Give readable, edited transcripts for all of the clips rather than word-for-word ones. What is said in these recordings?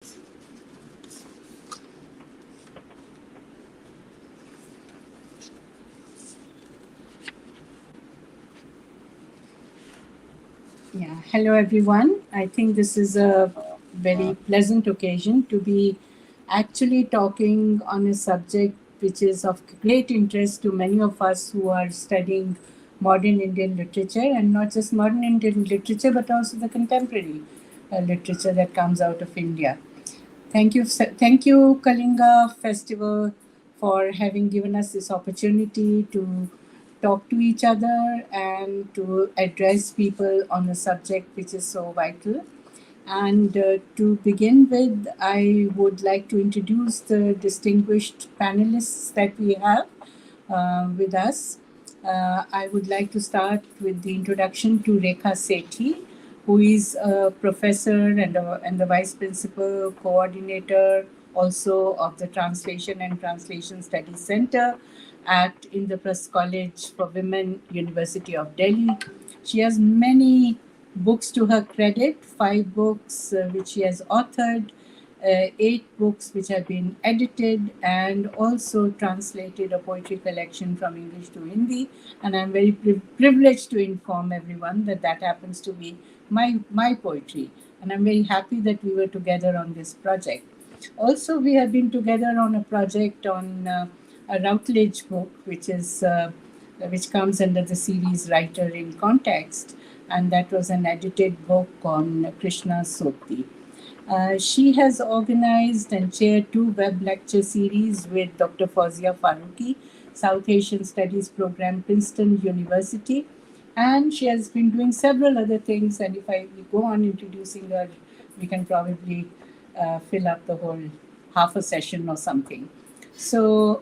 Yeah, hello everyone. I think this is a very pleasant occasion to be actually talking on a subject which is of great interest to many of us who are studying modern Indian literature, and not just modern Indian literature but also the contemporary literature that comes out of India. Thank you, Kalinga Festival, for having given us this opportunity to talk to each other and to address people on a subject which is so vital. And to begin with, I would like to introduce the distinguished panelists that we have with us. I would like to start with the introduction to Rekha Sethi, who is a professor and the vice principal coordinator also of the Translation and Translation Studies Center at Indraprasth College for Women, University of Delhi. She has many books to her credit, 5 books which she has authored, 8 books which have been edited, and also translated a poetry collection from English to Hindi. And I'm very privileged to inform everyone that that happens to be my poetry. And I'm very happy that we were together on this project. Also, we have been together on a project on a Routledge book, which comes under the series Writer in Context, and that was an edited book on Krishna Soti. She has organized and chaired 2 web lecture series with Dr. Fauzia Farooqi, South Asian Studies Program, Princeton University, and she has been doing several other things. And if we go on introducing her, we can probably fill up the whole half a session or something. So,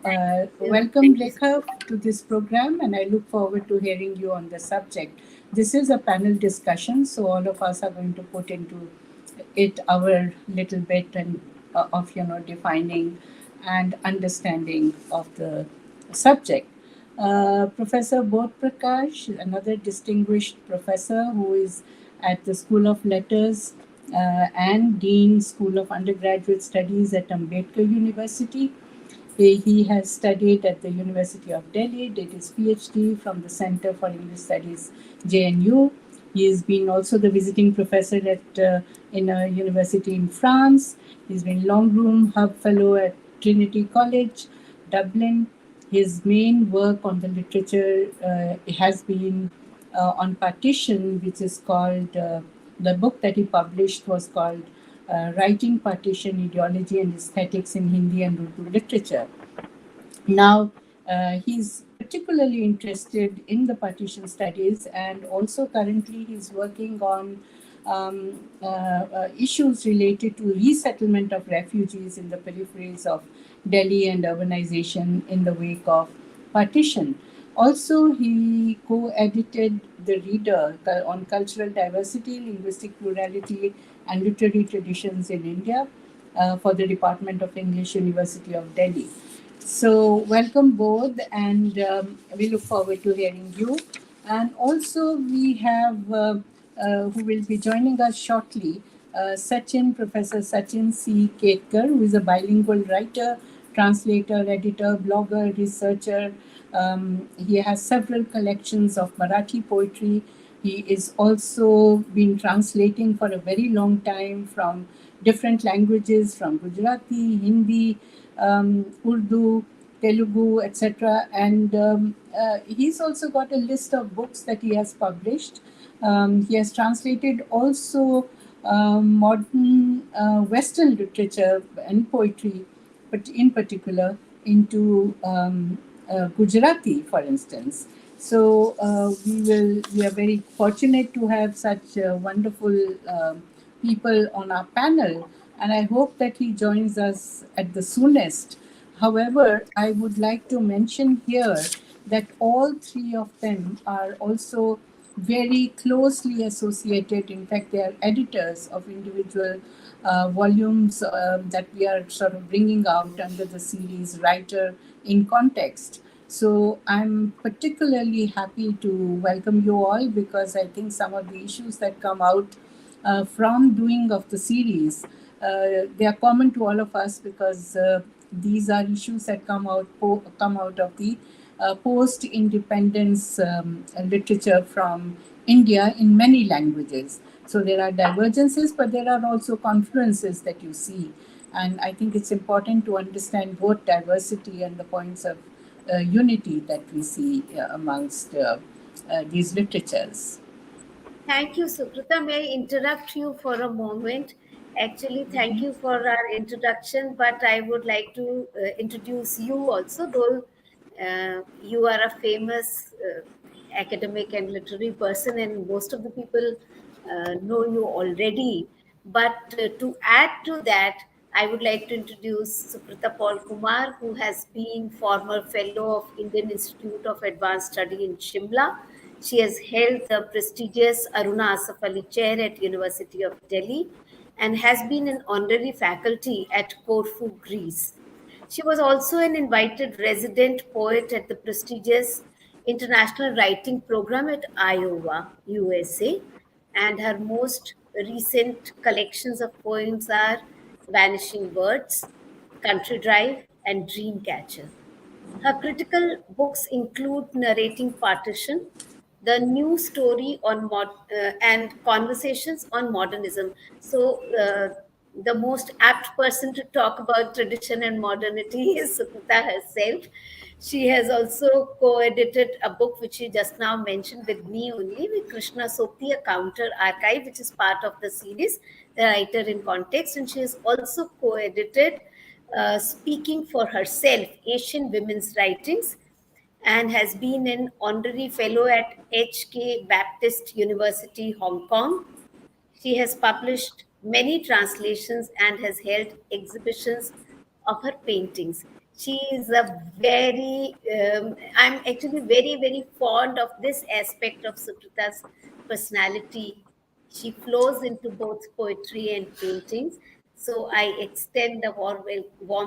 welcome, Rekha, to this program, and I look forward to hearing you on the subject. This is a panel discussion, so all of us are going to put into it our little bit and of defining and understanding of the subject. Professor Bodh Prakash, another distinguished professor who is at the School of Letters and Dean School of Undergraduate Studies at Ambedkar University. He has studied at the University of Delhi, did his PhD from the Center for English Studies, JNU. He has been also the visiting professor at in a university in France. He's been Longroom Hub Fellow at Trinity College, Dublin. His main work on the literature has been on partition, which is called, the book that he published was called Writing Partition, Ideology and Aesthetics in Hindi and Urdu Literature. Now, he's particularly interested in the partition studies, and also currently he's working on issues related to resettlement of refugees in the peripheries of Delhi and urbanization in the wake of partition. Also, he co-edited The Reader on cultural diversity, linguistic plurality, and literary traditions in India for the Department of English, University of Delhi. So, welcome both, and we look forward to hearing you. And also, we have who will be joining us shortly, Professor Sachin C. Ketkar, who is a bilingual writer, translator, editor, blogger, researcher. He has several collections of Marathi poetry. He is also been translating for a very long time from different languages, from Gujarati, Hindi, Urdu, Telugu, etc. And he's also got a list of books that he has published. He has translated also modern Western literature and poetry, but in particular into Gujarati, for instance. So we are very fortunate to have such wonderful people on our panel, and I hope that he joins us at the soonest. However, I would like to mention here that all 3 of them are also very closely associated. In fact, they are editors of individual volumes that we are sort of bringing out under the series Writer in Context. So I'm particularly happy to welcome you all, because I think some of the issues that come out from doing of the series they are common to all of us because these are issues that come out of the post-independence literature from India in many languages. So there are divergences, but there are also confluences that you see. And I think it's important to understand both diversity and the points of unity that we see amongst these literatures. Thank you, Sukrita. May I interrupt you for a moment? Actually, thank you for our introduction, but I would like to introduce you also, though you are a famous academic and literary person, and most of the people know you already. But to add to that, I would like to introduce Sukrita Paul Kumar, who has been former fellow of Indian Institute of Advanced Study in Shimla. She has held the prestigious Aruna Asaf Ali Chair at University of Delhi and has been an honorary faculty at Corfu, Greece. She was also an invited resident poet at the prestigious International Writing Program at Iowa, USA, and her most recent collections of poems are Vanishing Words, Country Drive, and Dreamcatcher. Her critical books include Narrating Partition, The New Story on and Conversations on Modernism. So, the most apt person to talk about tradition and modernity is Sukrita herself. She has also co-edited a book which she just now mentioned with me only, with Krishna Sopti, a counter archive, which is part of the series, The Writer in Context. And she has also co-edited Speaking for Herself, Asian Women's Writings, and has been an honorary fellow at HK Baptist University, Hong Kong. She has published many translations and has held exhibitions of her paintings. She is I'm actually very, very fond of this aspect of Sukrita's personality. She flows into both poetry and paintings. So I extend a warm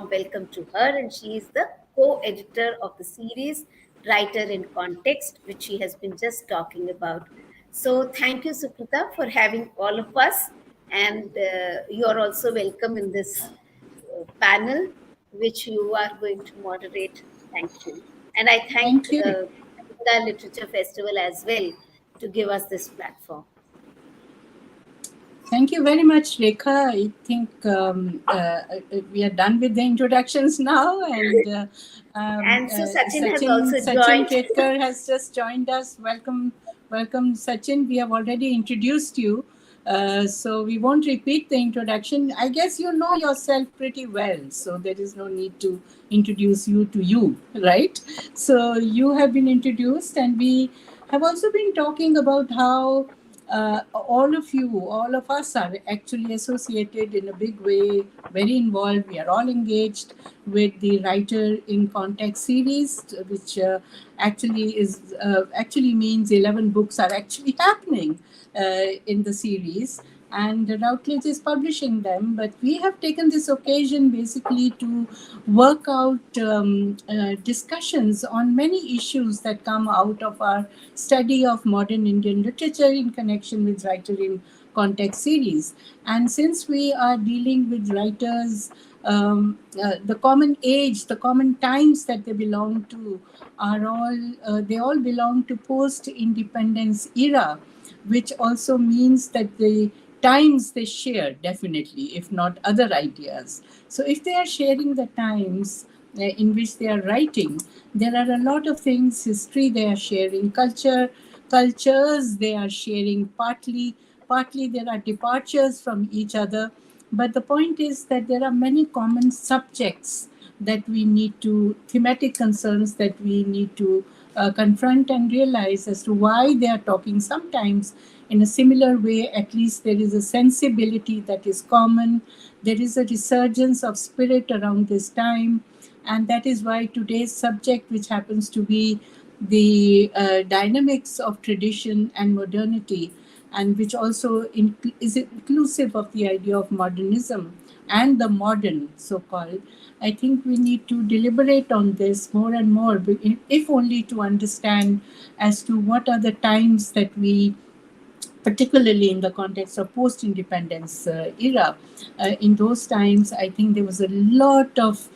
welcome to her, and she is the co editor of the series Writer in Context, which she has been just talking about. So thank you, Sukrita, for having all of us. And you are also welcome in this panel, which you are going to moderate. Thank you. And I thank Thank you. the Literature Festival as well to give us this platform. Thank you very much, Rekha. I think we are done with the introductions now, and And so Sachin has also Sachin joined. Ketkar has just joined us. Welcome, welcome, Sachin. We have already introduced you, so we won't repeat the introduction. I guess you know yourself pretty well, so there is no need to introduce you, right? So you have been introduced, and we have also been talking about how all of us are actually associated in a big way, very involved. We are all engaged with the Writer in Context series, which actually means 11 books are actually happening in the series. And Routledge is publishing them, but we have taken this occasion basically to work out discussions on many issues that come out of our study of modern Indian literature in connection with Writer in Context series. And since we are dealing with writers, the common age, the common times that they belong to are they all belong to post-independence era, which also means that the times they share, definitely, if not other ideas. So if they are sharing the times in which they are writing, there are a lot of things, history they are sharing, cultures they are sharing, partly there are departures from each other. But the point is that there are many common subjects that we need to, thematic concerns that we need to confront and realize as to why they are talking sometimes in a similar way. At least there is a sensibility that is common. There is a resurgence of spirit around this time. And that is why today's subject, which happens to be the dynamics of tradition and modernity, and which also is inclusive of the idea of modernism and the modern, so called. I think we need to deliberate on this more and more, if only to understand as to what are the times that we particularly in the context of post-independence era. In those times, I think there was a lot of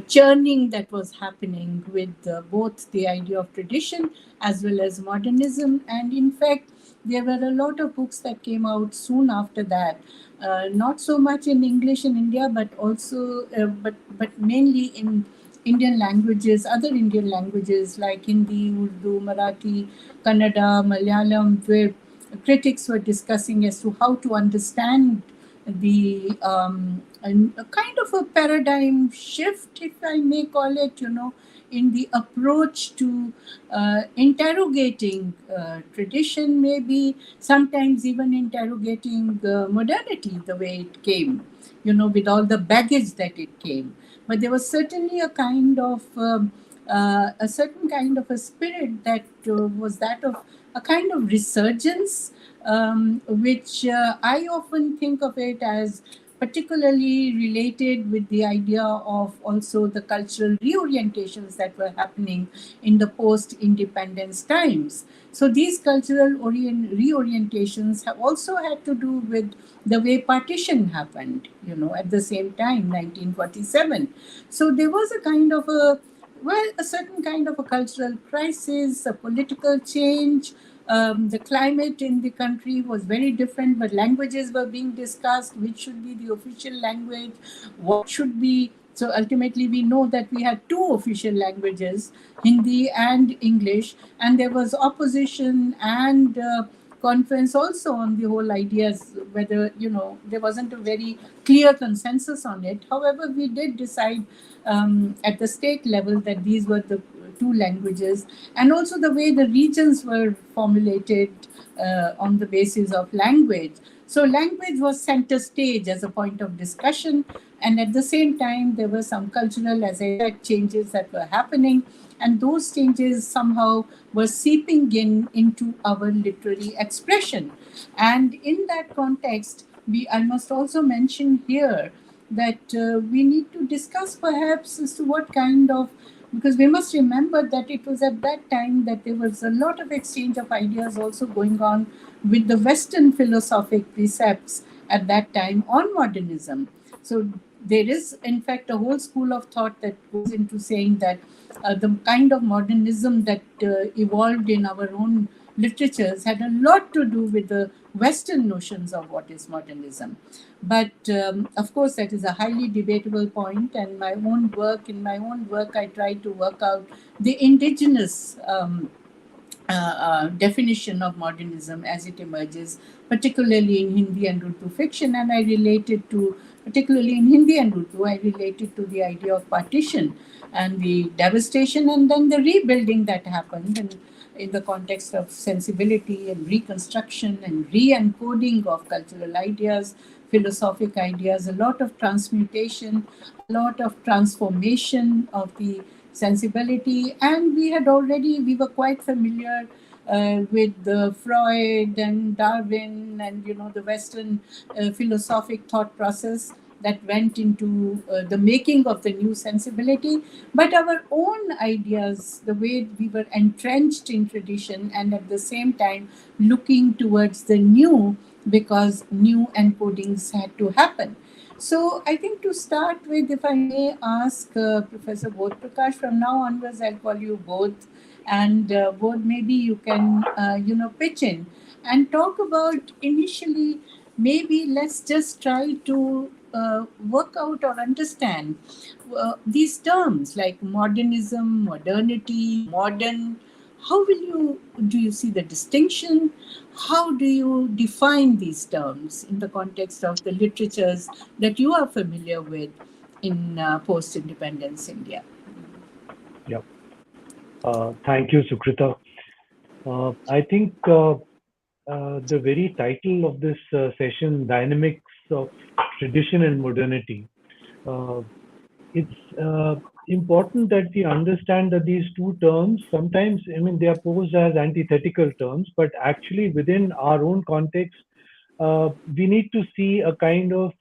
churning that was happening with both the idea of tradition as well as modernism. And in fact, there were a lot of books that came out soon after that, not so much in English in India, but also, but mainly in Indian languages, other Indian languages like Hindi, Urdu, Marathi, Kannada, Malayalam, where critics were discussing as to how to understand the a kind of a paradigm shift, if I may call it, in the approach to interrogating tradition, maybe sometimes even interrogating modernity the way it came, with all the baggage that it came. But there was certainly a certain kind of a spirit that was that of a kind of resurgence, which I often think of it as particularly related with the idea of also the cultural reorientations that were happening in the post-independence times. So these cultural reorientations have also had to do with the way partition happened, at the same time, 1947. So there was a kind of a certain kind of a cultural crisis, a political change. The climate in the country was very different, but languages were being discussed. Which should be the official language? What should be? So ultimately, we know that we had two official languages, Hindi and English, and there was opposition and conference also on the whole ideas, whether, there wasn't a very clear consensus on it. However, we did decide at the state level that these were the two languages, and also the way the regions were formulated on the basis of language. So language was center stage as a point of discussion, and at the same time there were some cultural, as I said, changes that were happening, and those changes somehow were seeping in into our literary expression. And in that context, I must also mention here that we need to discuss perhaps as to what kind of, because we must remember that it was at that time that there was a lot of exchange of ideas also going on with the Western philosophic precepts at that time on modernism. So there is, in fact, a whole school of thought that goes into saying that the kind of modernism that evolved in our own literatures had a lot to do with the Western notions of what is modernism. But of course, that is a highly debatable point. And in my own work, I try to work out the indigenous definition of modernism as it emerges, particularly in Hindi and Urdu fiction. And I related to, particularly in Hindi and Urdu, I related to the idea of partition and the devastation and then the rebuilding that happened. And in the context of sensibility and reconstruction and re encoding of cultural ideas, philosophic ideas, a lot of transmutation, a lot of transformation of the sensibility. And we were quite familiar with Freud and Darwin and, the Western philosophic thought process that went into the making of the new sensibility. But our own ideas, the way we were entrenched in tradition and at the same time looking towards the new, because new encodings had to happen. So I think to start with, if I may ask Professor Bodh Prakash, from now onwards I'll call you Bodh, and Bodh, maybe you can, pitch in and talk about initially, maybe let's just try to work out or understand these terms like modernism, modernity, modern. How do you see the distinction? How do you define these terms in the context of the literatures that you are familiar with in post-independence India? Yeah. Thank you, Sukrita. I think the very title of this session, Dynamics of Tradition and Modernity, it's important that we understand that these two terms sometimes, they are posed as antithetical terms, but actually within our own context, we need to see a kind of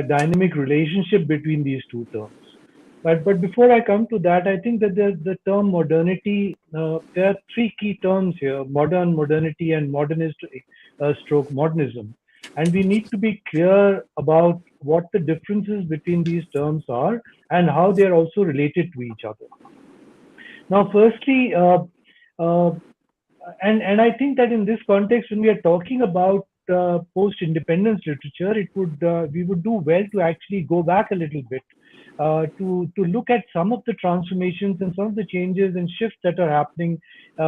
dynamic relationship between these two terms. But before I come to that, I think that the term modernity, there are three key terms here: modern, modernity, and modernist stroke modernism. And we need to be clear about what the differences between these terms are and how they are also related to each other. Now, firstly, uh, and I think that in this context, when we are talking about post-independence literature, it would we would do well to actually go back a little bit to look at some of the transformations and some of the changes and shifts that are happening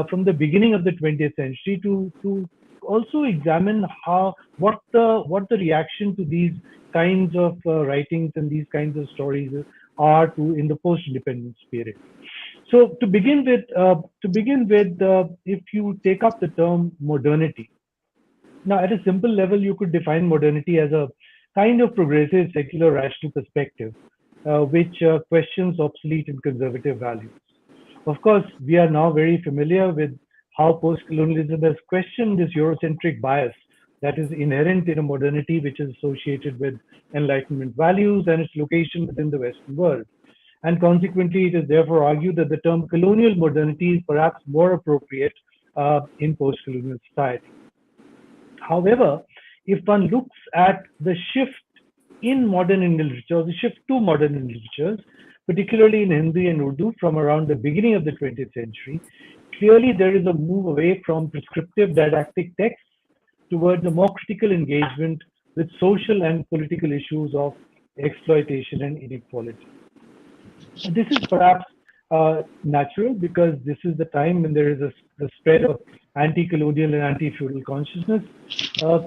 from the beginning of the 20th century to also examine how what the reaction to these kinds of writings and these kinds of stories are to in the post-independence period. So to begin with, if you take up the term modernity, now at a simple level, you could define modernity as a kind of progressive, secular, rational perspective, which questions obsolete and conservative values. Of course, we are now very familiar with how post-colonialism has questioned this Eurocentric bias that is inherent in a modernity which is associated with Enlightenment values and its location within the Western world. And consequently, it is therefore argued that the term colonial modernity is perhaps more appropriate in post-colonial society. However, if one looks at the shift in modern Indian literature, the shift to modern Indian literatures, particularly in Hindi and Urdu from around the beginning of the 20th century, clearly there is a move away from prescriptive didactic texts towards a more critical engagement with social and political issues of exploitation and inequality. This is perhaps natural because this is the time when there is a spread of anti-colonial and anti-feudal consciousness.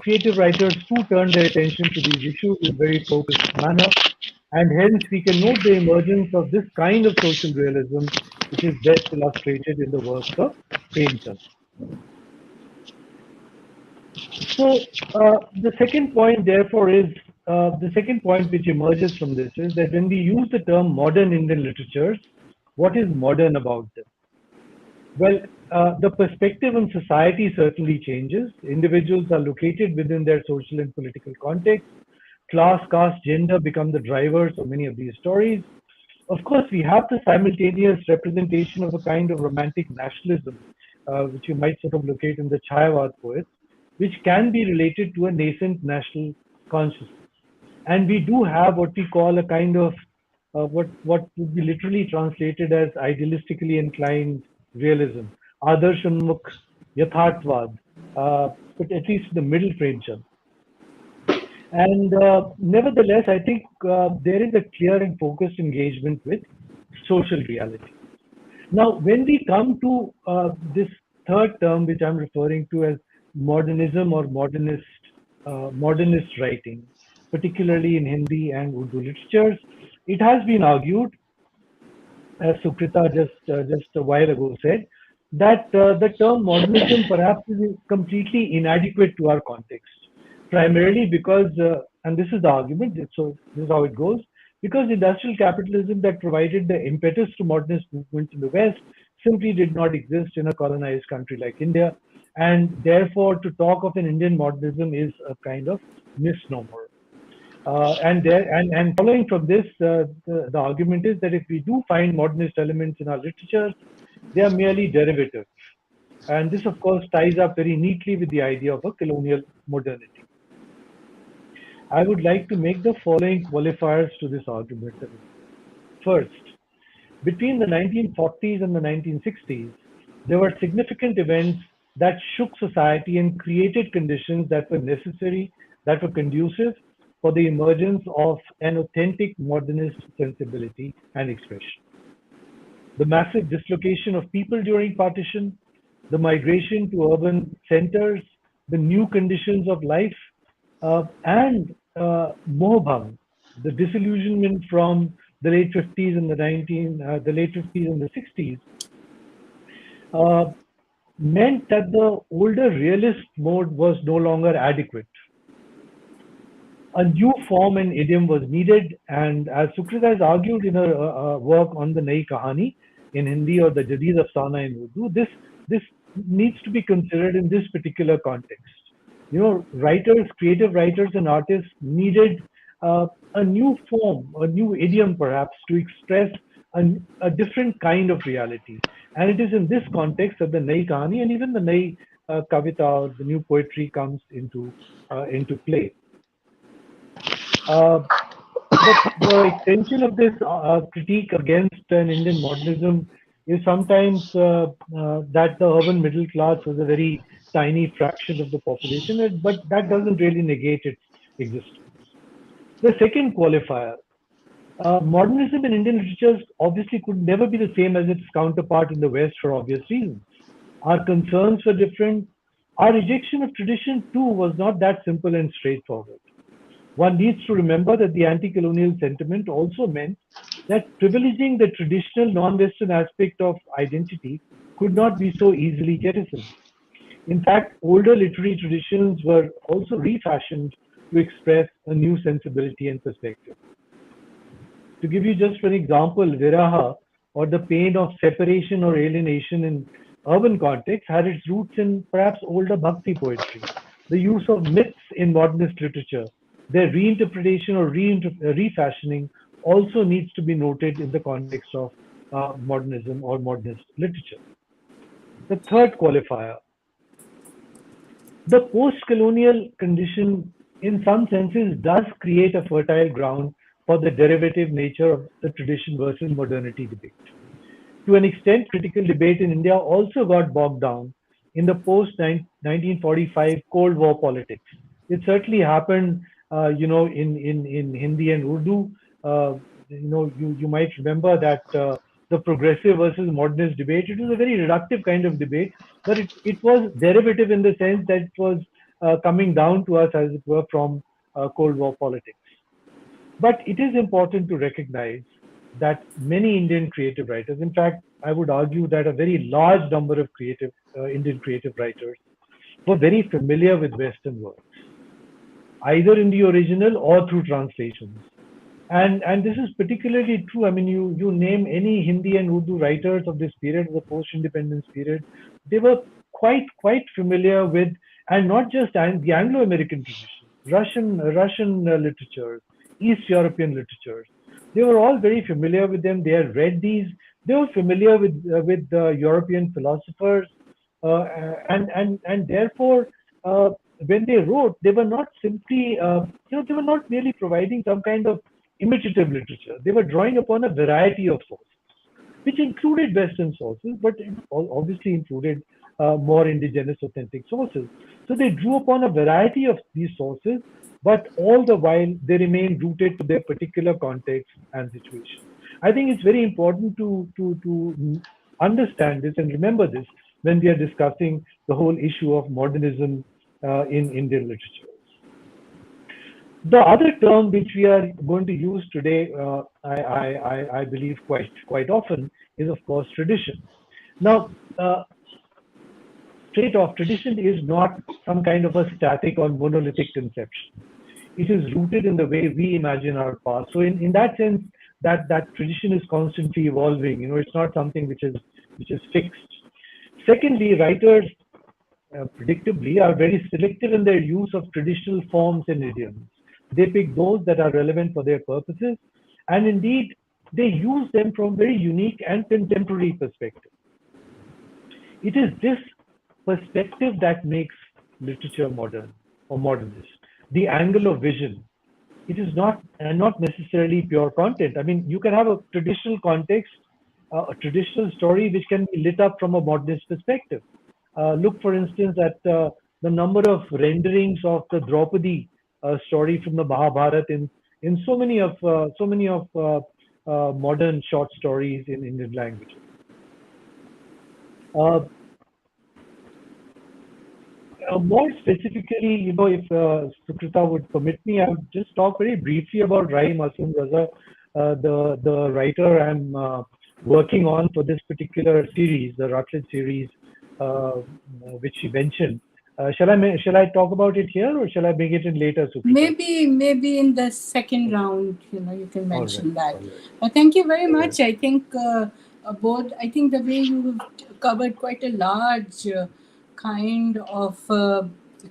Creative writers too turn their attention to these issues in a very focused manner, and hence we can note the emergence of this kind of social realism, which is best illustrated in the works of Premchand. So the second point, therefore, is the second point which emerges from this is that when we use the term modern Indian literatures, what is modern about them? Well, the perspective on society certainly changes. Individuals are located within their social and political context. Class, caste, gender become the drivers of many of these stories. Of course, we have the simultaneous representation of a kind of romantic nationalism, which you might sort of locate in the Chayavad poets, which can be related to a nascent national consciousness. And we do have what we call a kind of what would be literally translated as idealistically inclined realism, Adarshanmukh Yatharthvad, but at least the middle frame. And nevertheless, I think there is a clear and focused engagement with social reality. Now, when we come to this third term, which I'm referring to as modernism or modernist writing, particularly in Hindi and Urdu literatures, it has been argued, as Sukrita just a while ago said, that the term modernism perhaps is completely inadequate to our context, primarily because, and this is the argument, so this is how it goes, because industrial capitalism that provided the impetus to modernist movements in the West simply did not exist in a colonized country like India, and therefore to talk of an Indian modernism is a kind of misnomer. And following from this, the argument is that if we do find modernist elements in our literature, they are merely derivative. And this, of course, ties up very neatly with the idea of a colonial modernity. I would like to make the following qualifiers to this argument. First, between the 1940s and the 1960s, there were significant events that shook society and created conditions that were necessary, that were conducive for the emergence of an authentic modernist sensibility and expression. The massive dislocation of people during partition, the migration to urban centers, the new conditions of life, and Mohbang, the disillusionment from the late 50s and the late 50s and the 60s, meant that the older realist mode was no longer adequate. A new form and idiom was needed, and as Sukrita has argued in her work on the Nai Kahani in Hindi or the Jadid Afsana in Urdu, this needs to be considered in this particular context. You know, writers, creative writers and artists needed a new form, a new idiom perhaps, to express a different kind of reality. And it is in this context that the Nai Kahani and even the Nai Kavita, or the new poetry, comes into play. Uh, the extension of this critique against an Indian modernism is sometimes that the urban middle class was a very tiny fraction of the population, but that doesn't really negate its existence. The second qualifier, modernism in Indian literature obviously could never be the same as its counterpart in the West for obvious reasons. Our concerns were different. Our rejection of tradition, too, was not that simple and straightforward. One needs to remember that the anti colonial sentiment also meant that privileging the traditional non Western aspect of identity could not be so easily jettisoned. In fact, older literary traditions were also refashioned to express a new sensibility and perspective. To give you just one example, Viraha, or the pain of separation or alienation in urban context, had its roots in perhaps older Bhakti poetry. The use of myths in modernist literature, their reinterpretation or refashioning, also needs to be noted in the context of modernism or modernist literature. The third qualifier, the post-colonial condition, in some senses, does create a fertile ground for the derivative nature of the tradition versus modernity debate. To an extent, critical debate in India also got bogged down in the post 1945 Cold War politics. It certainly happened, in Hindi and Urdu. You might remember that the progressive versus modernist debate, it was a very reductive kind of debate, but it was derivative in the sense that it was coming down to us, as it were, from Cold War politics. But it is important to recognize that many Indian creative writers, in fact, I would argue that a very large number of Indian creative writers were very familiar with Western works, either in the original or through translations. And this is particularly true. I mean, you name any Hindi and Urdu writers of this period, the post-independence period, they were quite familiar with, and not just the Anglo-American tradition, Russian literatures, East European literatures. They were all very familiar with them. They had read these. They were familiar with European philosophers, and therefore, when they wrote, they were not simply, they were not merely providing some kind of imitative literature. They were drawing upon a variety of sources, which included Western sources, but it obviously included more indigenous, authentic sources. So they drew upon a variety of these sources, but all the while they remained rooted to their particular context and situation. I think it's very important to understand this and remember this when we are discussing the whole issue of modernism in Indian literature. The other term which we are going to use today, I believe quite often, is of course tradition. Now, straight off, tradition is not some kind of a static or monolithic conception. It is rooted in the way we imagine our past. So, in that sense, that tradition is constantly evolving. It's not something which is fixed. Secondly, writers predictably are very selective in their use of traditional forms and idioms. They pick those that are relevant for their purposes, and indeed, they use them from very unique and contemporary perspective. It is this perspective that makes literature modern or modernist. The angle of vision. It is not necessarily pure content. I mean, you can have a traditional context, a traditional story which can be lit up from a modernist perspective. Look, for instance, at the number of renderings of the Draupadi story from the Mahabharata in so many of modern short stories in Indian languages. Uh, More specifically, if Sukrita would permit me, I would just talk very briefly about Rai Masum Raza, the writer I'm working on for this particular series, the Routledge series, which she mentioned. Shall I talk about it here, or shall I bring it in later, Sukrita? Maybe in the second round, you can All right, mention that. all right, Thank you very all right. much. I think both. I think the way you have covered quite a large kind of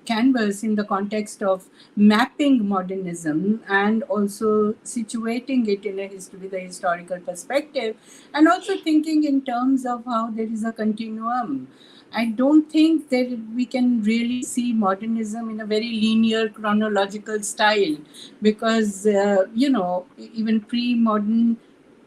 canvas in the context of mapping modernism and also situating it in a with a historical perspective, and also thinking in terms of how there is a continuum. I don't think that we can really see modernism in a very linear chronological style, because even pre-modern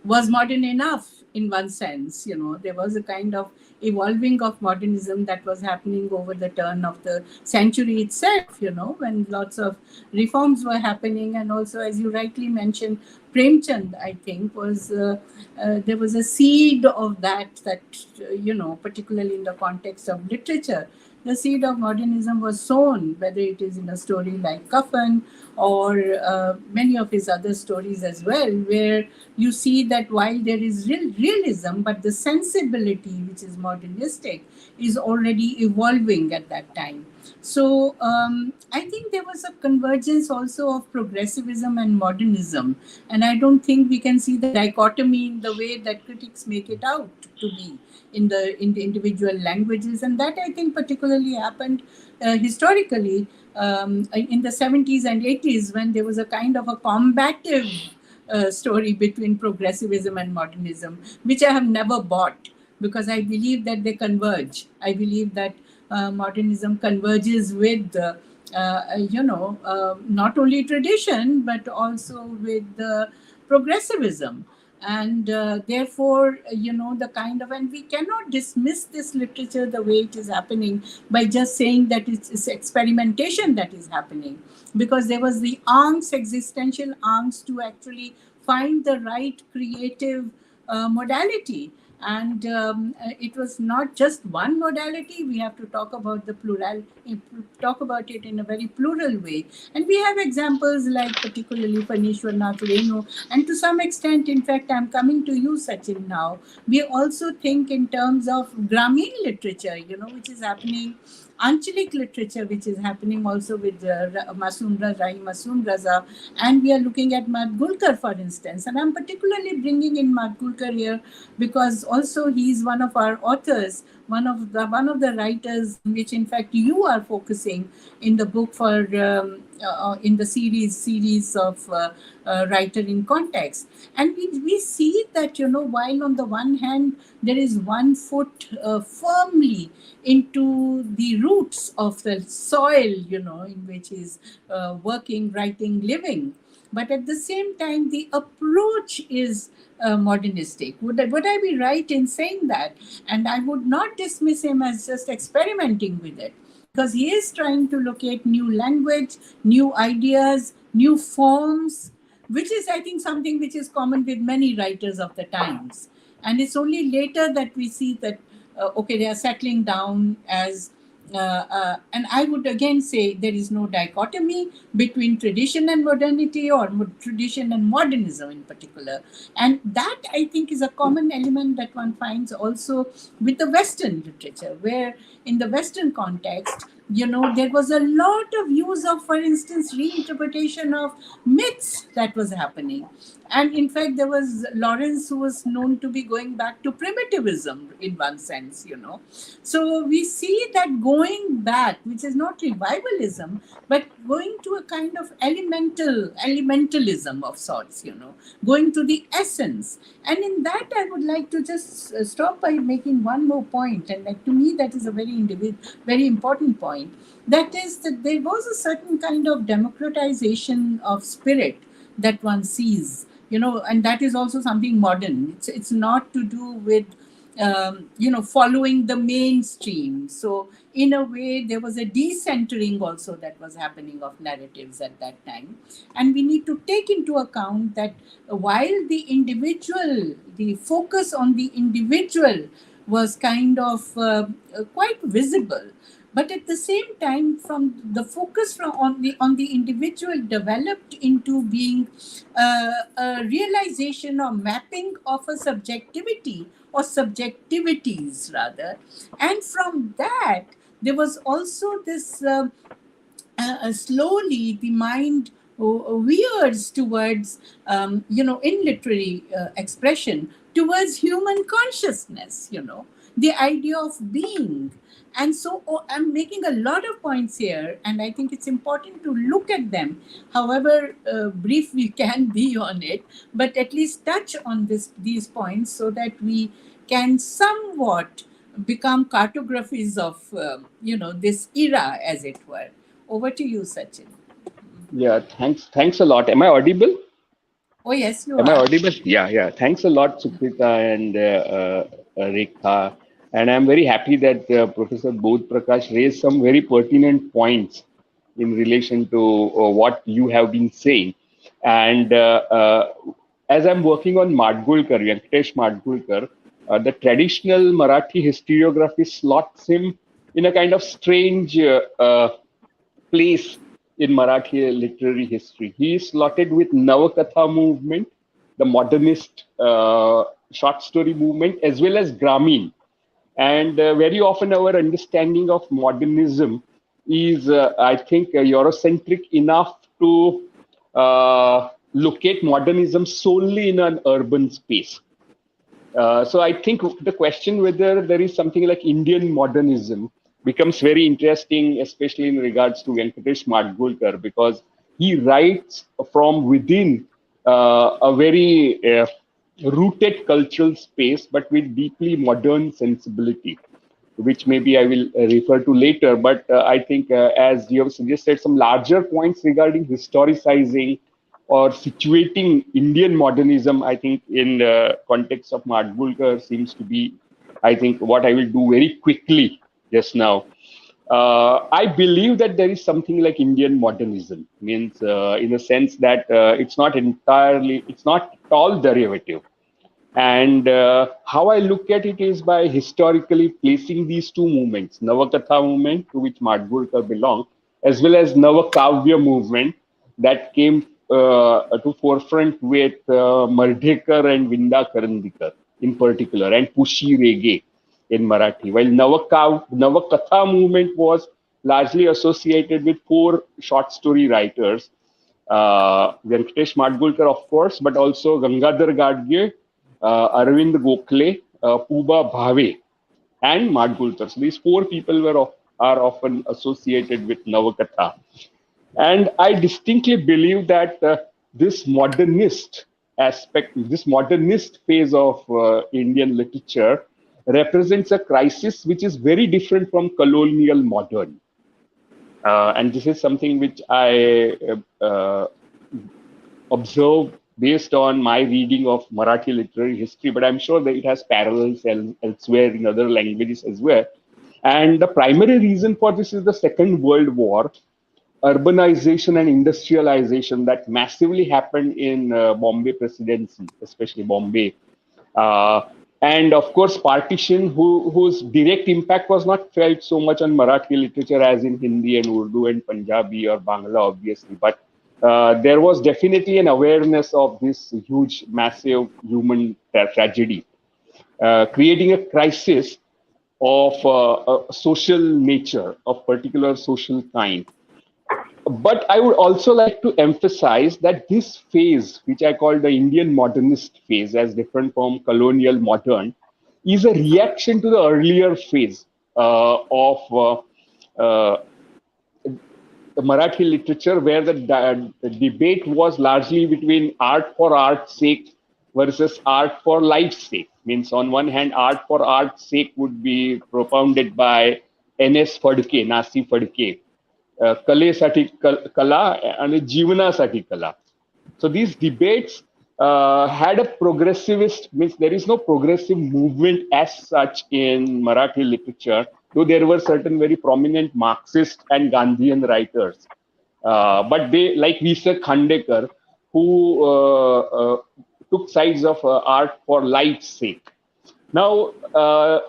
was modern enough in one sense. There was a kind of evolving of modernism that was happening over the turn of the century itself, when lots of reforms were happening. And also, as you rightly mentioned, Premchand, I think, was there was a seed of that, particularly in the context of literature. The seed of modernism was sown, whether it is in a story like Kafan or many of his other stories as well, where you see that while there is realism, but the sensibility, which is modernistic, is already evolving at that time. So I think there was a convergence also of progressivism and modernism, and I don't think we can see the dichotomy in the way that critics make it out to be in the individual languages. And that, I think, particularly happened historically in the 70s and 80s, when there was a kind of a combative story between progressivism and modernism, which I have never bought, because I believe that they converge. I believe that modernism converges with, not only tradition, but also with progressivism. And therefore, the kind of, and we cannot dismiss this literature the way it is happening by just saying that it's experimentation that is happening, because there was the angst, existential angst, to actually find the right creative modality. And it was not just one modality. We have to talk about the plural, talk about it in a very plural way. And we have examples like particularly Panishwarnath Renu, and to some extent, in fact, I'm coming to you, Sachin, now. We also think in terms of Grameen literature, which is happening, Anchalik literature, which is happening also with Masoom Raza, and we are looking at Madgulkar, for instance. And I'm particularly bringing in Madgulkar here because also he's one of our authors, one of the writers on which, in fact, you are focusing in the book for in the series of writer in context. And we see that, while on the one hand there is one foot firmly into the roots of the soil, in which he's working, writing, living, but at the same time the approach is modernistic. Would I be right in saying that? And I would not dismiss him as just experimenting with it, because he is trying to locate new language, new ideas, new forms, which is, I think, something which is common with many writers of the times. And it's only later that we see that, okay, they are settling down as and I would again say there is no dichotomy between tradition and modernity, or tradition and modernism in particular. And that, I think, is a common element that one finds also with the Western literature, where in the Western context, there was a lot of use of, for instance, reinterpretation of myths that was happening. And in fact, there was Lawrence, who was known to be going back to primitivism in one sense. So we see that going back, which is not revivalism, but going to a kind of elementalism of sorts, going to the essence. And in that, I would like to just stop by making one more point. And to me, that is a very important point. That is that there was a certain kind of democratization of spirit that one sees, and that is also something modern. It's not to do with following the mainstream. So in a way, there was a decentering also that was happening of narratives at that time. And we need to take into account that while the focus on the individual was kind of quite visible, but at the same time, from the focus on the individual developed into being a realization or mapping of a subjectivity, or subjectivities rather. And from that, there was also this slowly the mind veers towards, in literary expression, towards human consciousness, the idea of being. And so I'm making a lot of points here, and I think it's important to look at them, however brief we can be on it, but at least touch on these points so that we can somewhat become cartographies of this era, as it were. Over to you, Sachin. Yeah, thanks a lot. Am I audible? Oh yes, you Am I are. audible? Yeah, yeah. Thanks a lot, Sukrita and Rekha. And I'm very happy that Professor Bodh Prakash raised some very pertinent points in relation to what you have been saying. And as I'm working on Madgulkar, Venkatesh Madgulkar, the traditional Marathi historiography slots him in a kind of strange place in Marathi literary history. He is slotted with Navakatha movement, the modernist short story movement, as well as Grameen. And very often our understanding of modernism is, I think, Eurocentric enough to locate modernism solely in an urban space. So I think the question whether there is something like Indian modernism becomes very interesting, especially in regards to Venkatesh Madgulkar, because he writes from within a very rooted cultural space, but with deeply modern sensibility, which maybe I will refer to later. But I think, as you have suggested, some larger points regarding historicizing or situating Indian modernism, I think, in the context of Madgulkar seems to be, I think, what I will do very quickly just now. I believe that there is something like Indian modernism, means in the sense that it's not at all derivative. And how I look at it is by historically placing these two movements, Navakatha movement, to which Madgulkar belonged, as well as Navakavya movement that came to forefront with Mardhekar and Vinda Karandikar in particular, and Pushi Rege in Marathi. While Navakatha movement was largely associated with four short story writers, Venkatesh Madgulkar, of course, but also Gangadhar Gadge, Arvind Gokhale, Puba Bhave, and Madgulkar. So these four people are often associated with Navakatha. And I distinctly believe that this modernist aspect, this modernist phase of Indian literature represents a crisis which is very different from colonial modern. And this is something which I observe based on my reading of Marathi literary history, but I'm sure that it has parallels elsewhere in other languages as well. And the primary reason for this is the Second World War, urbanization and industrialization that massively happened in Bombay Presidency, especially Bombay. Uh, and of course, partition, whose direct impact was not felt so much on Marathi literature as in Hindi and Urdu and Punjabi or Bangla, obviously. But there was definitely an awareness of this huge, massive human tragedy, creating a crisis of a social nature, of particular social kind. But I would also like to emphasize that this phase, which I call the Indian modernist phase, as different from colonial modern, is a reaction to the earlier phase of the Marathi literature, where the debate was largely between art for art's sake versus art for life's sake. Means, on one hand, art for art's sake would be propounded by N.S. Phadke, Nasi Phadke, कलेसाठी कला आणि जीवनासाठी कला. So these debates had a progressivist, means there is no progressive movement as such in Marathi literature, though there were certain very prominent Marxist and Gandhian writers. But they, like V.S. Khandekar, who took sides of art for life's sake. Now,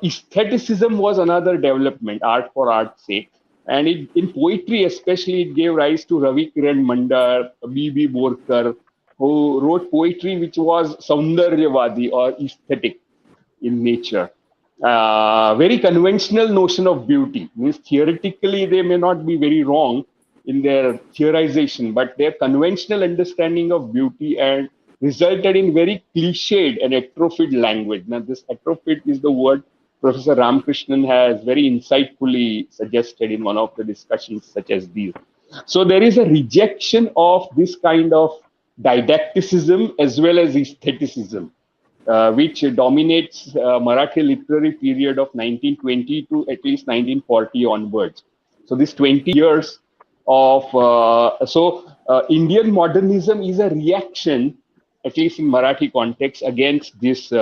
aestheticism was another development, art for art's sake. And in poetry, especially, it gave rise to Ravi Kiran Mandar, B.B. Borkar, who wrote poetry which was Saundaryavadi or aesthetic in nature. Very conventional notion of beauty. Means theoretically, they may not be very wrong in their theorization, but their conventional understanding of beauty and resulted in very cliched and atrophied language. Now, this atrophied is the word Professor Ramakrishnan has very insightfully suggested in one of the discussions such as these. So there is a rejection of this kind of didacticism as well as aestheticism, which dominates Marathi literary period of 1920 to at least 1940 onwards. So this 20 years of Indian modernism is a reaction, at least in Marathi context, against this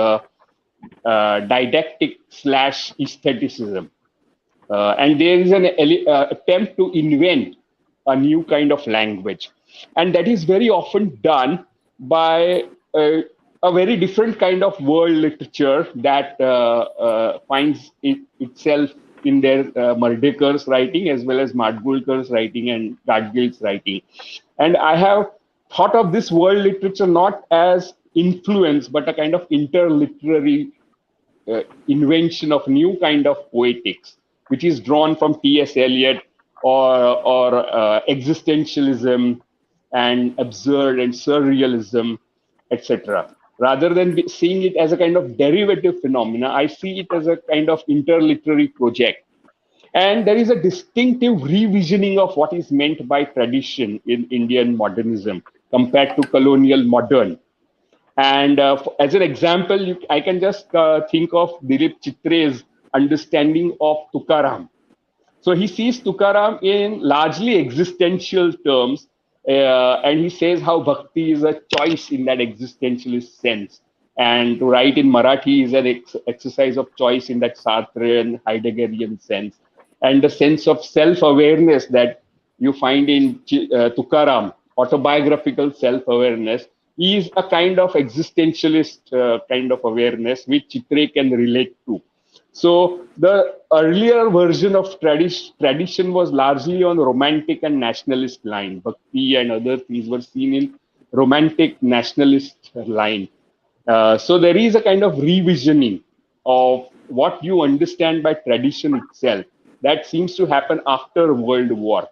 didactic slash aestheticism. And there is an attempt to invent a new kind of language. And that is very often done by a very different kind of world literature that finds itself in their Mardekar's writing as well as Madgulkar's writing and Gadgil's writing. And I have thought of this world literature not as influence, but a kind of interliterary invention of new kind of poetics, which is drawn from T.S. Eliot or existentialism and absurd and surrealism, etc. Rather than seeing it as a kind of derivative phenomena, I see it as a kind of interliterary project. And there is a distinctive revisioning of what is meant by tradition in Indian modernism compared to colonial modern. And as an example, I can just think of Dilip Chitre's understanding of Tukaram. So he sees Tukaram in largely existential terms, and he says how bhakti is a choice in that existentialist sense. And to write in Marathi is an exercise of choice in that Sartrean, Heideggerian sense. And the sense of self-awareness that you find in Tukaram, autobiographical self-awareness, is a kind of existentialist kind of awareness which Chitre can relate to. So the earlier version of tradition was largely on romantic and nationalist line. Bhakti and other things were seen in romantic nationalist line. So there is a kind of revisioning of what you understand by tradition itself that seems to happen after World War.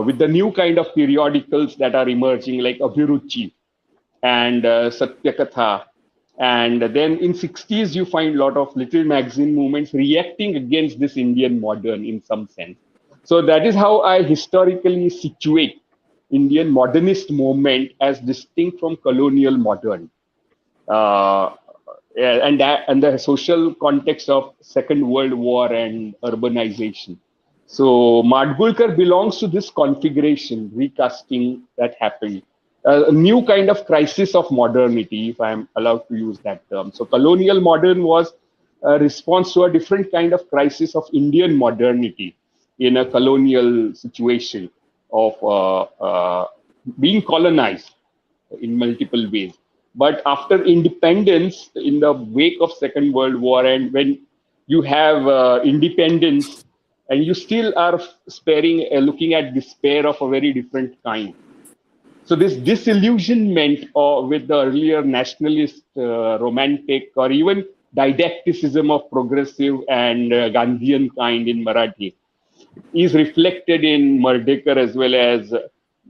With the new kind of periodicals that are emerging like Abhiruchi and Satyakatha. And then in 60s, you find a lot of little magazine movements reacting against this Indian modern in some sense. So that is how I historically situate Indian modernist movement as distinct from colonial modern. And the social context of Second World War and urbanization. So Madgulkar belongs to this configuration, recasting that happened. A new kind of crisis of modernity, if I'm allowed to use that term. So colonial modern was a response to a different kind of crisis of Indian modernity in a colonial situation of being colonized in multiple ways. But after independence, in the wake of Second World War, and when you have independence, and you still are looking at despair of a very different kind. So this disillusionment with the earlier nationalist, romantic, or even didacticism of progressive and Gandhian kind in Marathi is reflected in Mardekar as well as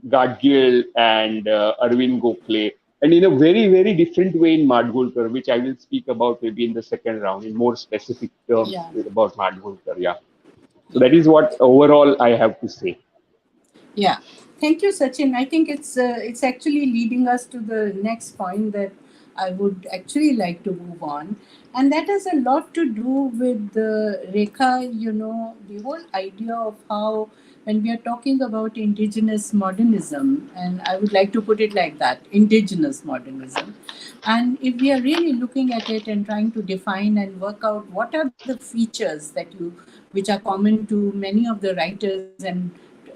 Gadgil and Arvind Gokhale, and in a very, very different way in Madgulkar, which I will speak about maybe in the second round in more specific terms about Madgulkar. Yeah. So that is what overall I have to say. Yeah, thank you, Sachin. I think it's actually leading us to the next point that I would actually like to move on, and that has a lot to do with Rekha. You know, the whole idea of how when we are talking about indigenous modernism, and I would like to put it like that, indigenous modernism, and if we are really looking at it and trying to define and work out what are the features which are common to many of the writers and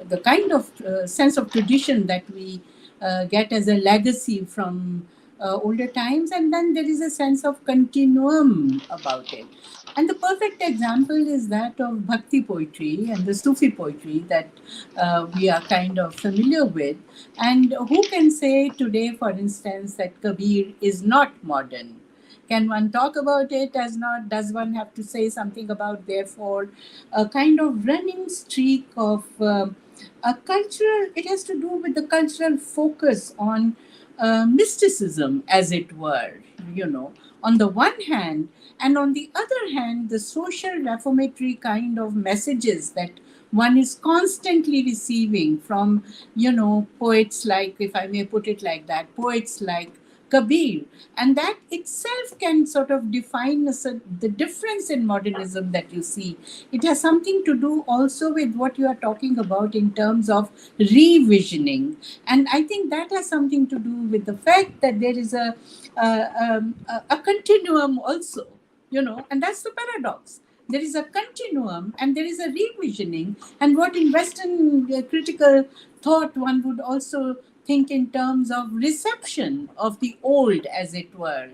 the kind of sense of tradition that we get as a legacy from older times, and then there is a sense of continuum about it. And the perfect example is that of Bhakti poetry and the Sufi poetry that we are kind of familiar with. And who can say today, for instance, that Kabir is not modern? Can one talk about it as not? Does one have to say something about, therefore, a kind of running streak of a cultural, it has to do with the cultural focus on mysticism, as it were, you know, on the one hand, and on the other hand, the social reformatory kind of messages that one is constantly receiving from, you know, poets like, if I may put it like that, poets like Kabir. And that itself can sort of define the difference in modernism that you see. It has something to do also with what you are talking about in terms of revisioning. And I think that has something to do with the fact that there is a continuum also, you know, and that's the paradox. There is a continuum and there is a revisioning. And what in Western critical thought one would also think in terms of reception of the old, as it were.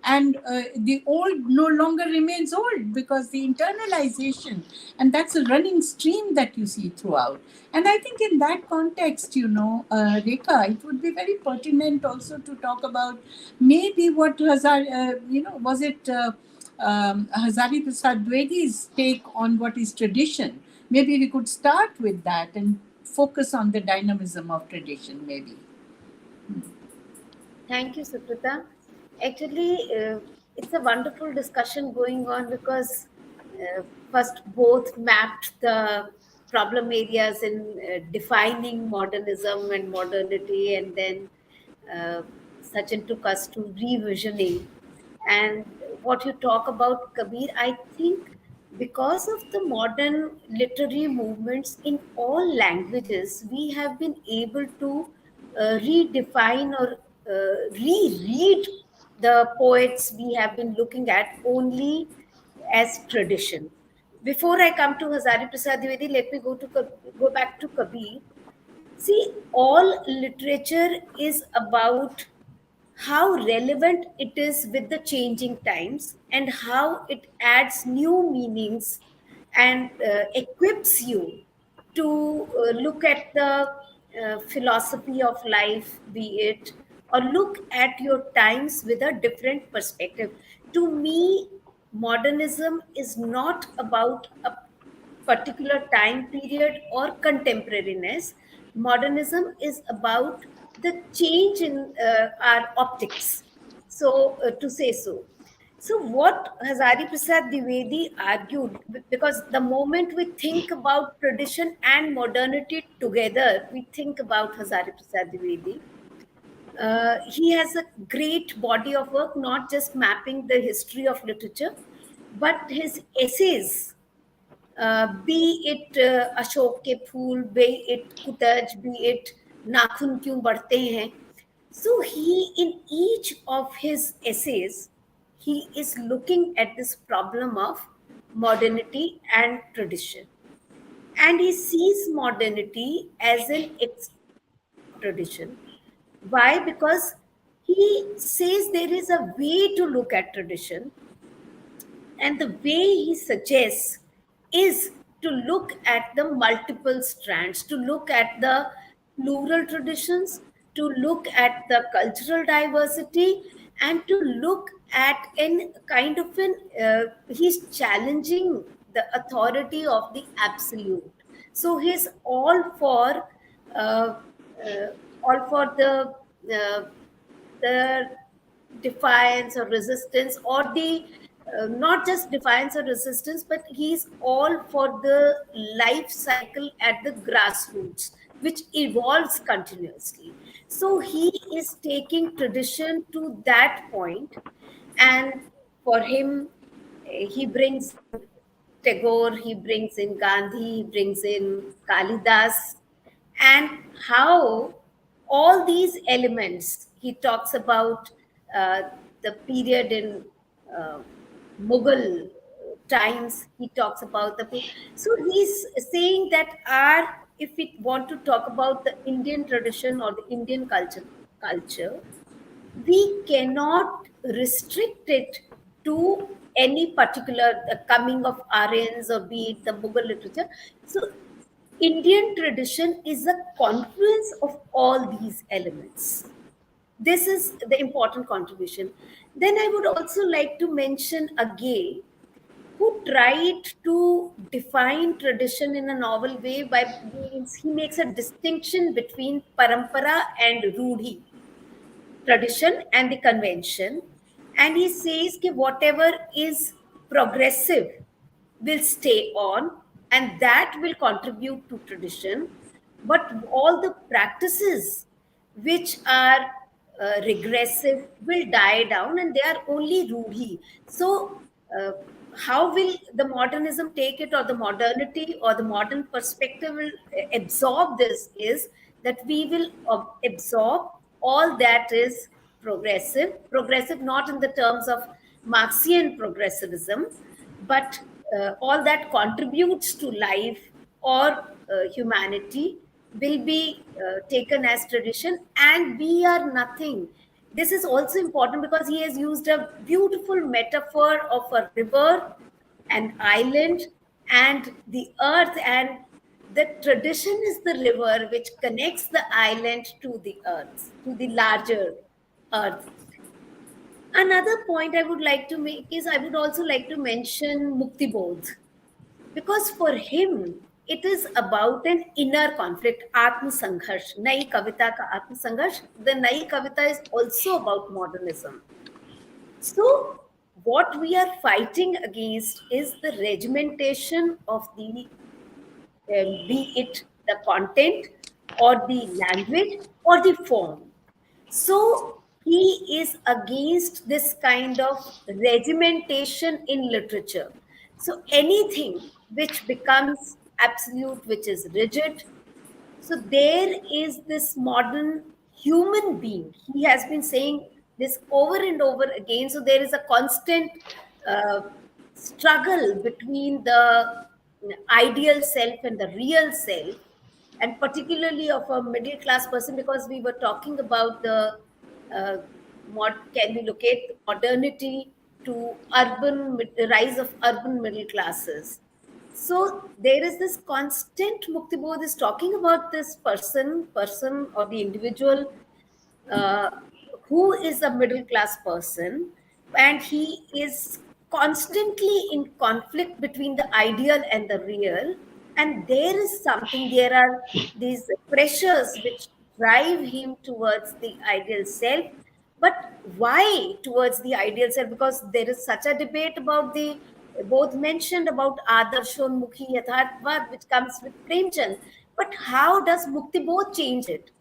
And the old no longer remains old because the internalization, and that's a running stream that you see throughout. And I think in that context, you know, Rekha, it would be very pertinent also to talk about maybe what you know, was it Hazari Prasad Dwivedi's take on what is tradition? Maybe we could start with that and focus on the dynamism of tradition, maybe. Thank you, Sukrita. Actually, it's a wonderful discussion going on because first both mapped the problem areas in defining modernism and modernity, and then uh, Sachin took us to revisioning. And what you talk about, Kabir, I think because of the modern literary movements in all languages, we have been able to redefine or reread the poets we have been looking at only as tradition. Before I come to Hazari Prasad Dwivedi, let me go back to Kabir. See, all literature is about how relevant it is with the changing times and how it adds new meanings and equips you to look at the philosophy of life, be it, or look at your times with a different perspective. To me, modernism is not about a particular time period or contemporariness. Modernism is about the change in our optics, so to say so. So, what Hazari Prasad Dwivedi argued, because the moment we think about tradition and modernity together, we think about Hazari Prasad Dwivedi. He has a great body of work, not just mapping the history of literature, but his essays, be it Ashok के फूल, be it कुतज, be it नाखून क्यों बढ़ते हैं. So he, in each of his essays, he is looking at this problem of modernity and tradition. And he sees modernity as an extension of tradition. Why? Because he says there is a way to look at tradition, and the way he suggests is to look at the multiple strands, to look at the plural traditions, to look at the cultural diversity, and to look at an kind of an, he's challenging the authority of the absolute. So he's uh, all for the defiance or resistance, or the not just defiance or resistance, but he's all for the life cycle at the grassroots, which evolves continuously. So he is taking tradition to that point, and for him, he brings in Tagore, he brings in Gandhi, he brings in Kalidas, and how all these elements, he talks about uh, the period in uh, Mughal times, he talks about so he's saying that our, if we want to talk about the Indian tradition or the Indian culture, we cannot restrict it to any particular coming of Aryans or be it the Mughal literature. So Indian tradition is a confluence of all these elements. This is the important contribution. Then I would also like to mention again who tried to define tradition in a novel way by means he makes a distinction between parampara and rudhi. tradition and the convention, and he says that whatever is progressive will stay on and that will contribute to tradition, but all the practices which are regressive will die down and they are only rudhi. So how will the modernism take it, or the modernity or the modern perspective will absorb this, is that we will absorb all that is progressive not in the terms of Marxian progressivism, but all that contributes to life or humanity will be taken as tradition, and we are nothing. This is also important because he has used a beautiful metaphor of a river, an island, and the earth, and the tradition is the river which connects the island to the earth, to the larger earth. Another point I would like to make is I would also like to mention Mukti Bodh, because for him it is about an inner conflict, Atma Sangharsh, Nai Kavita ka Atma Sangharsh. The Nai Kavita is also about modernism. So, what we are fighting against is the regimentation of the, be it the content or the language or the form. So he is against this kind of regimentation in literature. So anything which becomes absolute, which is rigid, so there is this modern human being. He has been saying this over and over again. So there is a constant uh, struggle between the ideal self and the real self, and particularly of a middle class person, because we were talking about the can we locate modernity to rise of urban middle classes. So there is this constant Mukti Bodh is talking about this person or the individual uh, who is a middle class person, and he is constantly in conflict between the ideal and the real. And there is something, there are these pressures which drive him towards the ideal self. But why towards the ideal self? Because there is such a debate about the, both mentioned about Adarshoन्मुखी Yatharthvad, which comes with Premchand. But how does Mukti Bodh change it?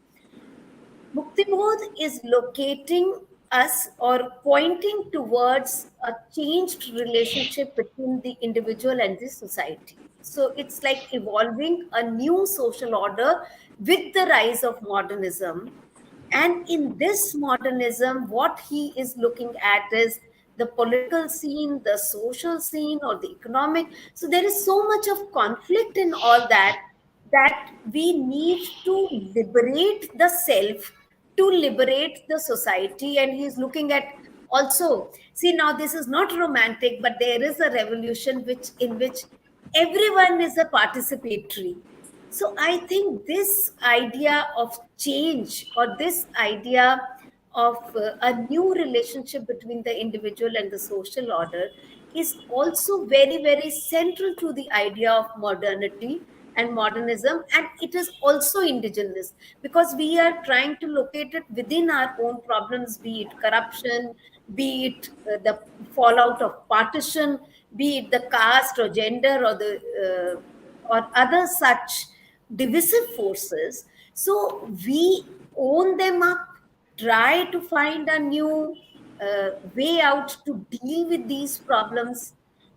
Muktibodh is locating us or pointing towards a changed relationship between the individual and the society. So it's like evolving a new social order with the rise of modernism. And in this modernism, what he is looking at is the political scene, the social scene, or the economic. So there is so much of conflict in all that, that we need to liberate the self to liberate the society. And he's looking at also, see, now this is not romantic, but there is a revolution which in which everyone is a participatory. So I think this idea of change, or this idea of a new relationship between the individual and the social order, is also very, very central to the idea of modernity and modernism. And it is also indigenous, because we are trying to locate it within our own problems, be it corruption, be it the fallout of partition, be it the caste or gender or the or other such divisive forces. So we own them up, try to find a new way out to deal with these problems.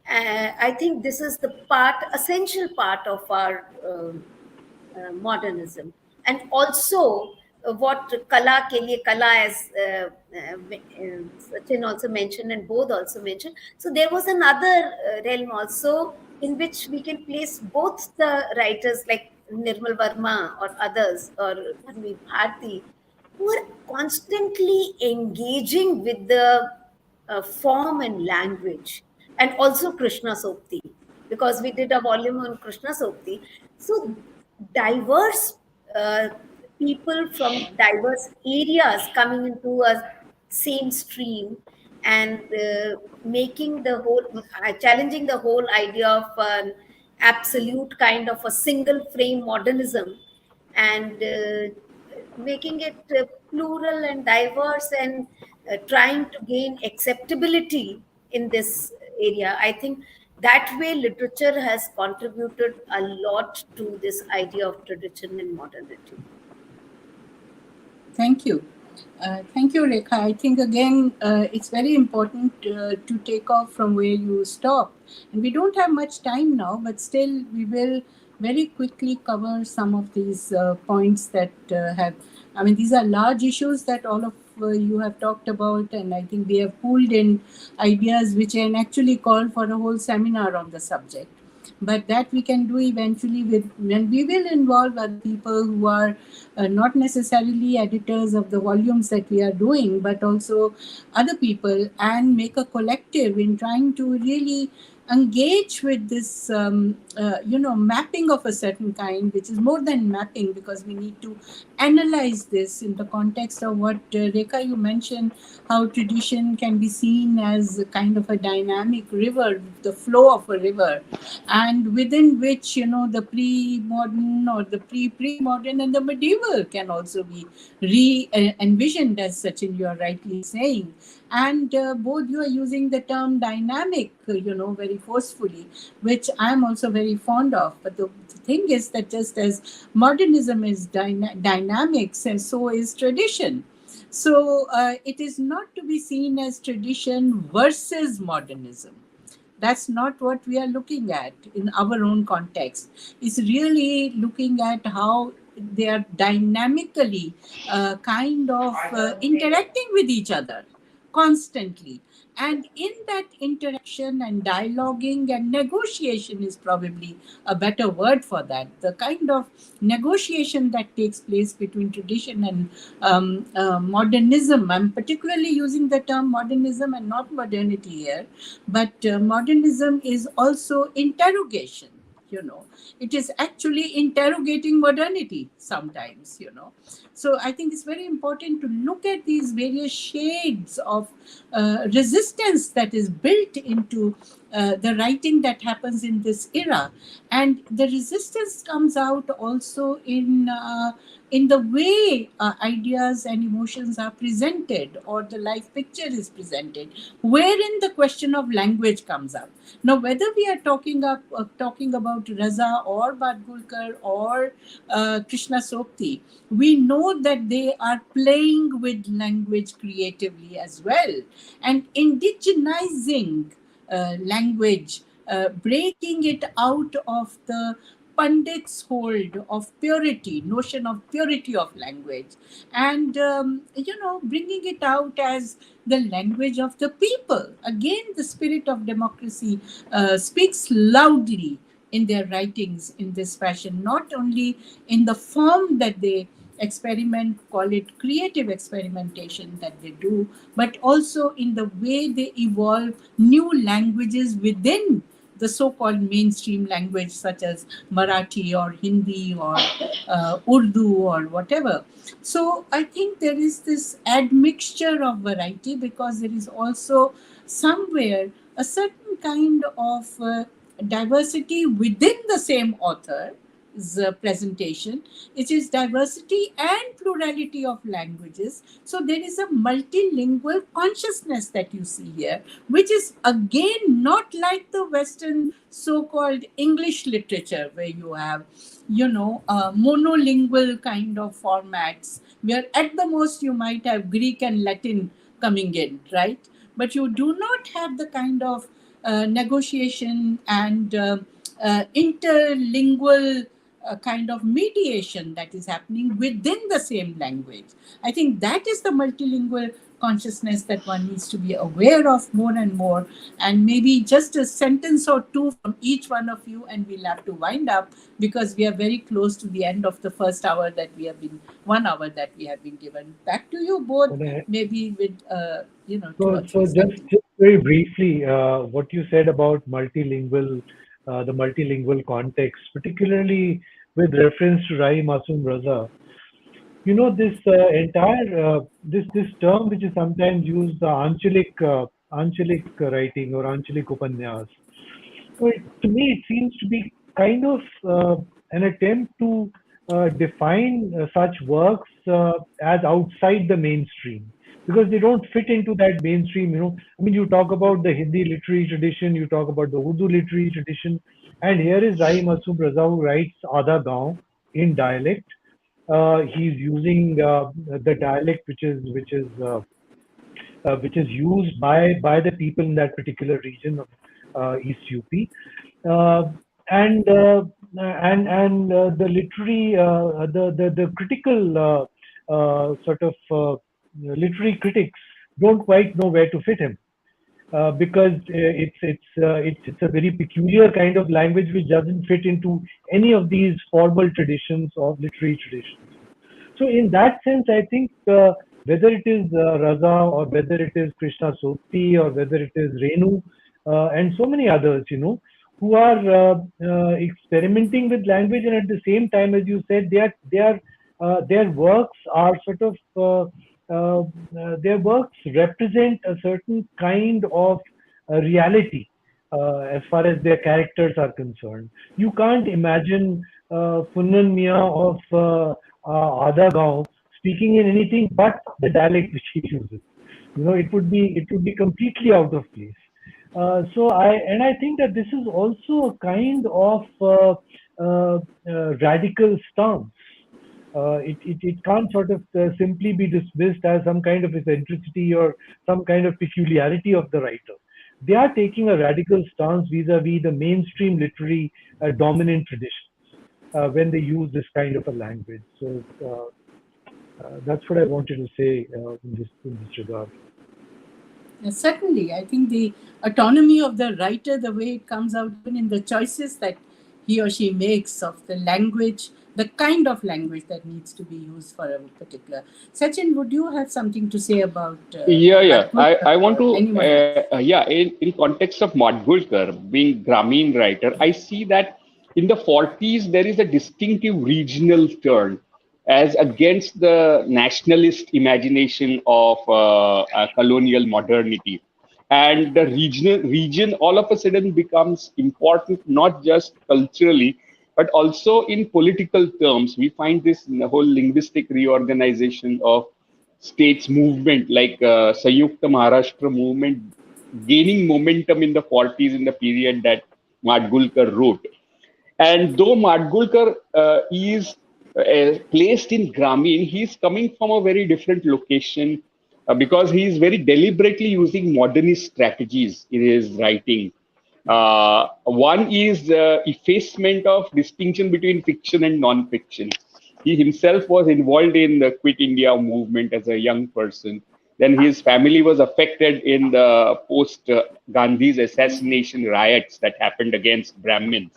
I think this is the part, essential part of our modernism. And also what kala ke liye, kala, as Sachin also mentioned and both also mentioned. So there was another realm also in which we can place both the writers like Nirmal Verma or others, or Dharmi Bharti, who are constantly engaging with the form and language. And also Krishna Sokti, because we did a volume on Krishna Sokti. So diverse people from diverse areas coming into a same stream, and making the whole, challenging the whole idea of an absolute kind of a single frame modernism, and making it plural and diverse and trying to gain acceptability in this area. I think that way literature has contributed a lot to this idea of tradition and modernity. Thank you. Thank you, Rekha. I think again, it's very important to take off from where you stop. And we don't have much time now, but still, we will very quickly cover some of these points that have. I mean, these are large issues that all of you have talked about, and I think we have pulled in ideas which can actually call for a whole seminar on the subject. But that we can do eventually with when we will involve other people who are not necessarily editors of the volumes that we are doing, but also other people, and make a collective in trying to really engage with this mapping of a certain kind, which is more than mapping, because we need to analyze this in the context of what Rekha, you mentioned, how tradition can be seen as a kind of a dynamic river, the flow of a river, and within which, the pre-modern or the pre-modern and the medieval can also be re-envisioned as such, and you are rightly saying. And both you are using the term dynamic, very forcefully, which I am also very fond of. But the thing is that just as modernism is dynamics, and so is tradition. So it is not to be seen as tradition versus modernism. That's not what we are looking at in our own context. It's really looking at how they are dynamically kind of interacting with each other constantly. And in that interaction and dialoguing and negotiation is probably a better word for that. The kind of negotiation that takes place between tradition and modernism. I'm particularly using the term modernism and not modernity here, but modernism is also interrogation. It is actually interrogating modernity sometimes. So I think it's very important to look at these various shades of resistance that is built into the writing that happens in this era. And the resistance comes out also in the way ideas and emotions are presented, or the life picture is presented, wherein the question of language comes up. Now, whether we are talking about Raza or Badgulkar or Krishna Sokti, we know that they are playing with language creatively as well, and indigenizing language, breaking it out of the Pandit's hold of purity, notion of purity of language, and bringing it out as the language of the people. Again, the spirit of democracy speaks loudly in their writings in this fashion, not only in the form that they experiment, call it creative experimentation that they do, but also in the way they evolve new languages within the so-called mainstream language, such as Marathi or Hindi or Urdu or whatever. So I think there is this admixture of variety, because there is also somewhere a certain kind of diversity within the same author presentation. It is diversity and plurality of languages. So there is a multilingual consciousness that you see here, which is again not like the Western so-called English literature, where you have, monolingual kind of formats, where at the most you might have Greek and Latin coming in, right? But you do not have the kind of negotiation and interlingual kind of mediation that is happening within the same language. I think that is the multilingual consciousness that one needs to be aware of more and more. And maybe just a sentence or two from each one of you, and we'll have to wind up, because we are very close to the end of the first hour that we have been, 1 hour that we have been given. Back to you both, maybe with, So just very briefly, what you said about the multilingual context, particularly with reference to Rai Masum Raza, this entire this term which is sometimes used, the Anchalik writing or Anchalik Upanyas. So to me, it seems to be kind of an attempt to define such works as outside the mainstream because they don't fit into that mainstream. I mean, you talk about the Hindi literary tradition, you talk about the Urdu literary tradition, and here is Rahi Masoom Raza who writes Ada Gaon in dialect. He's using the dialect which is used by the people in that particular region of East UP, uh, and the literary the critical sort of literary critics don't quite know where to fit him because it's a very peculiar kind of language which doesn't fit into any of these formal traditions of literary traditions. So in that sense, I think whether it is Raza or whether it is Krishna Soti or whether it is Renu and so many others, who are experimenting with language, and at the same time, as you said, their works are sort of their works represent a certain kind of reality as far as their characters are concerned. You can't imagine Funnan Mia of Ada Gaon speaking in anything but the dialect which he uses. It would be completely out of place. I think that this is also a kind of radical stance. It can't sort of simply be dismissed as some kind of eccentricity or some kind of peculiarity of the writer. They are taking a radical stance vis-a-vis the mainstream literary dominant traditions when they use this kind of a language. So that's what I wanted to say in this regard. Certainly, I think the autonomy of the writer, the way it comes out even in the choices that he or she makes of the language, the kind of language that needs to be used for a particular. Sachin, would you have something to say about Yeah. I Madhulkar want or to, anyone else? in context of Madhulkar being Grameen writer, I see that in the 40s, there is a distinctive regional turn as against the nationalist imagination of colonial modernity. And the region all of a sudden becomes important, not just culturally, but also in political terms. We find this in the whole linguistic reorganization of states movement like Sayukta Maharashtra movement gaining momentum in the 40s in the period that Madgulkar wrote. And though Madgulkar is placed in Grameen, he's coming from a very different location because he is very deliberately using modernist strategies in his writing. One is effacement of distinction between fiction and non-fiction. He himself was involved in the Quit India movement as a young person. Then his family was affected in the post Gandhi's assassination riots that happened against Brahmins.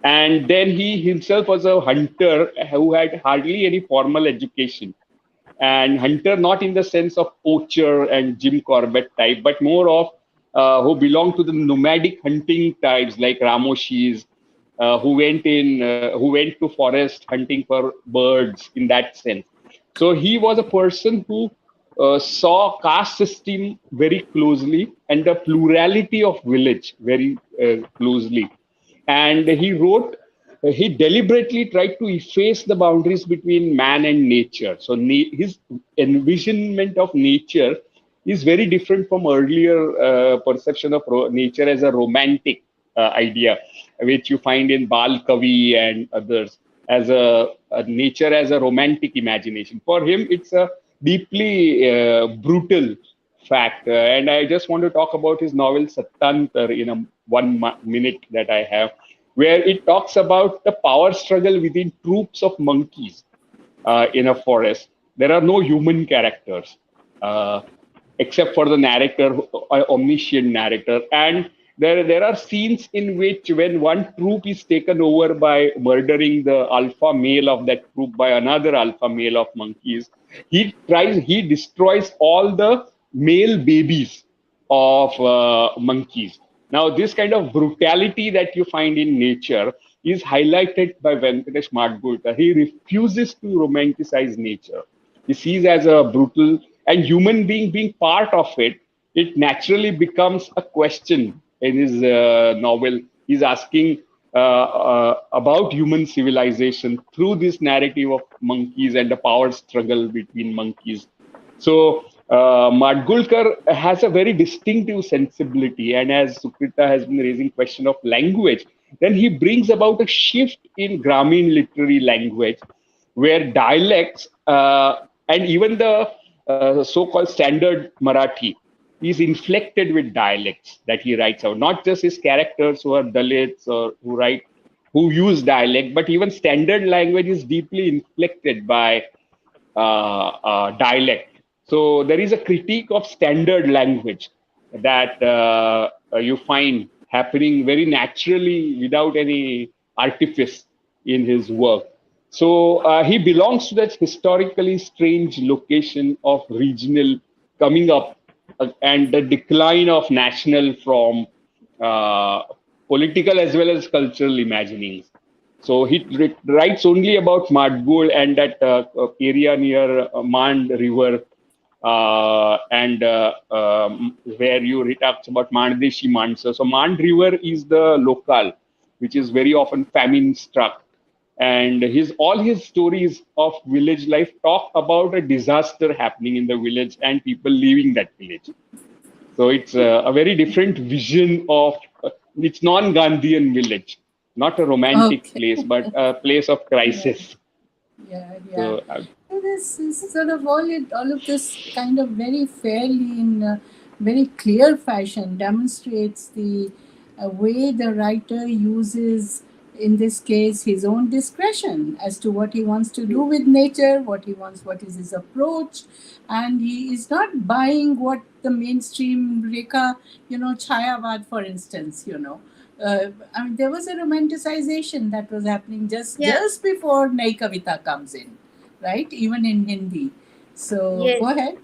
And then he himself was a hunter who had hardly any formal education. And hunter, not in the sense of poacher and Jim Corbett type, but more of who belonged to the nomadic hunting types like Ramoshis, who went to forest hunting for birds in that sense. So he was a person who saw caste system very closely and the plurality of village very closely. And he deliberately tried to efface the boundaries between man and nature. So his envisionment of nature is very different from earlier perception of nature as a romantic idea, which you find in Bal Kavi and others, as a nature as a romantic imagination. For him, it's a deeply brutal fact. And I just want to talk about his novel Sattantar in a minute that I have, where it talks about the power struggle within troops of monkeys in a forest. There are no human characters except for the narrator, omniscient narrator. And there are scenes in which when one troop is taken over by murdering the alpha male of that troop by another alpha male of monkeys, he destroys all the male babies of monkeys. Now, this kind of brutality that you find in nature is highlighted by Venkatesh Madgulkar. He refuses to romanticize nature. He sees as a brutal and human being part of it. It naturally becomes a question in his novel. He's asking about human civilization through this narrative of monkeys and the power struggle between monkeys. So Madgulkar has a very distinctive sensibility, and as Sukrita has been raising question of language, then he brings about a shift in Grameen literary language, where dialects and even the so-called standard Marathi is inflected with dialects that he writes out. Not just his characters who are Dalits or who use dialect, but even standard language is deeply inflected by dialect. So there is a critique of standard language that you find happening very naturally without any artifice in his work. So he belongs to that historically strange location of regional coming up and the decline of national from uh, political as well as cultural imaginings. So he writes only about Madgul and that area near Mand River, and where you talks about Mandeshi Mansa. So Mand River is the local, which is very often famine struck, and his all his stories of village life talk about a disaster happening in the village and people leaving that village. So it's a very different vision of it's non-Gandhian village, not a romantic Okay. place, but a place of Yeah, crisis. yeah. So So this is sort of all of this kind of very fairly in a very clear fashion demonstrates the way the writer uses, in this case, his own discretion as to what he wants to do with nature, what is his approach, and he is not buying what the mainstream Rekha, Chayavad, for instance, I mean, there was a romanticization that was happening Yeah. just before Nai Kavita comes in, right? Even in Hindi. So Yes. go ahead.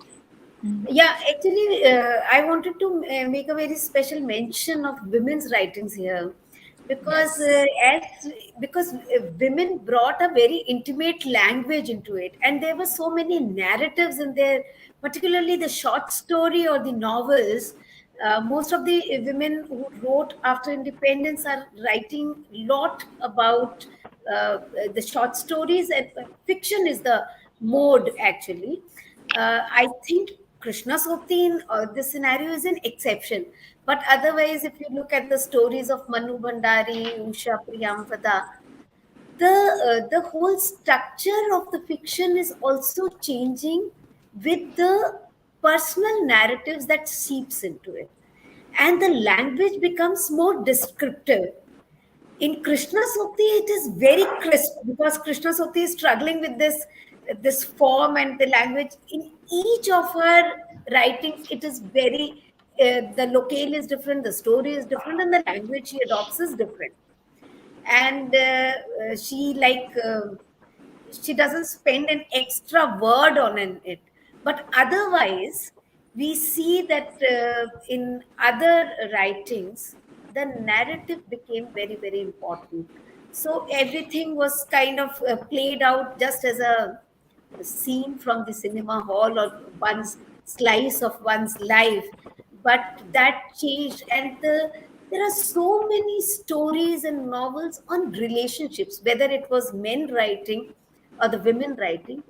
Yeah, actually, I wanted to make a very special mention of women's writings here, because Yes. women brought a very intimate language into it, and there were so many narratives in there, particularly the short story or the novels. Most of the women who wrote after independence are writing a lot about the short stories, and fiction is the mode actually. I think Krishna Sukti in this scenario is an exception. But otherwise, if you look at the stories of Manu Bhandari, Usha Priyamvada, the whole structure of the fiction is also changing with the personal narratives that seeps into it, and the language becomes more descriptive. In Krishna Sukti, it is very crisp because Krishna Sukti is struggling with this form and the language. In each of her writings, it is very the locale is different, the story is different, and the language she adopts is different. And she doesn't spend an extra word on it, but otherwise we see that in other writings the narrative became very very important. So everything was kind of played out just as a scene from the cinema hall or one's slice of one's life, but that changed, and there are so many stories and novels on relationships, whether it was men writing or the women writing,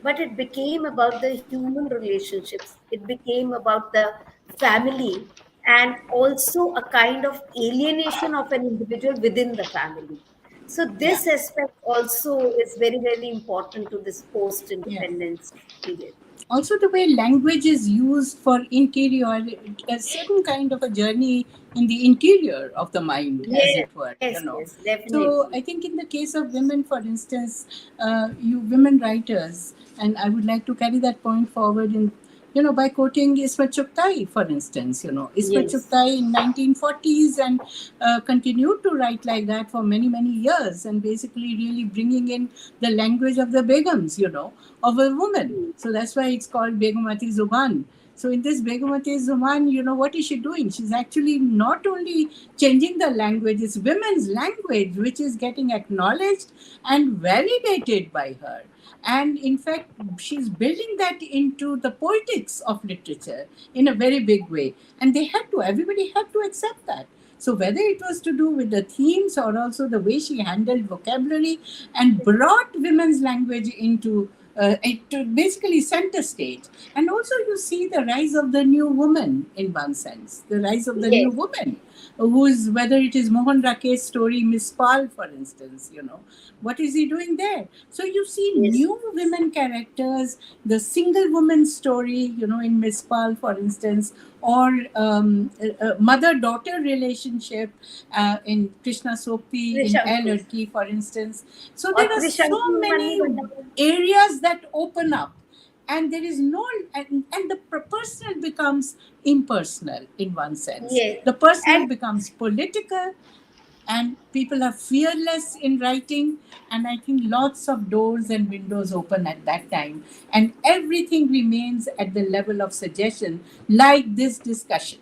but it became about the human relationships, it became about the family, and also a kind of alienation of an individual within the family. So Yeah. this aspect also is very, very important to this Yeah. post-independence period. Also, the way language is used for interior, a certain kind of a journey in the interior of the mind, as Yes, it were. yes, yes, So definitely. I think in the case of women, for instance, you women writers, and I would like to carry that point forward in, by quoting Ismat Chugtai, for instance, Ismat Yes. Chugtai in 1940s and continued to write like that for many, many years, and basically really bringing in the language of the Begums, of a woman. So that's why it's called Begumati Zuban. So in this Begumati Zuban, what is she doing? She's actually not only changing the language, it's women's language, which is getting acknowledged and validated by her. And in fact, she's building that into the poetics of literature in a very big way. And everybody had to accept that. So whether it was to do with the themes or also the way she handled vocabulary and brought women's language into to basically center stage. And also you see the rise of the new woman in one sense, the rise of the new Yes, woman, who is, whether it is Mohan Rakesh's story, Miss Pal, for instance, what is he doing there? So you see yes. new women characters, the single woman story, in Miss Pal, for instance, or mother-daughter relationship in Krishna Sokti, in A Trishanku. Ladki, for instance. So और there are so Trishanku many Manu. areas that open up, and there is no, and the personal becomes impersonal in one sense. Yes. The personal And becomes political, and people are fearless in writing, and I think lots of doors and windows open at that time, and everything remains at the level of suggestion, like this discussion.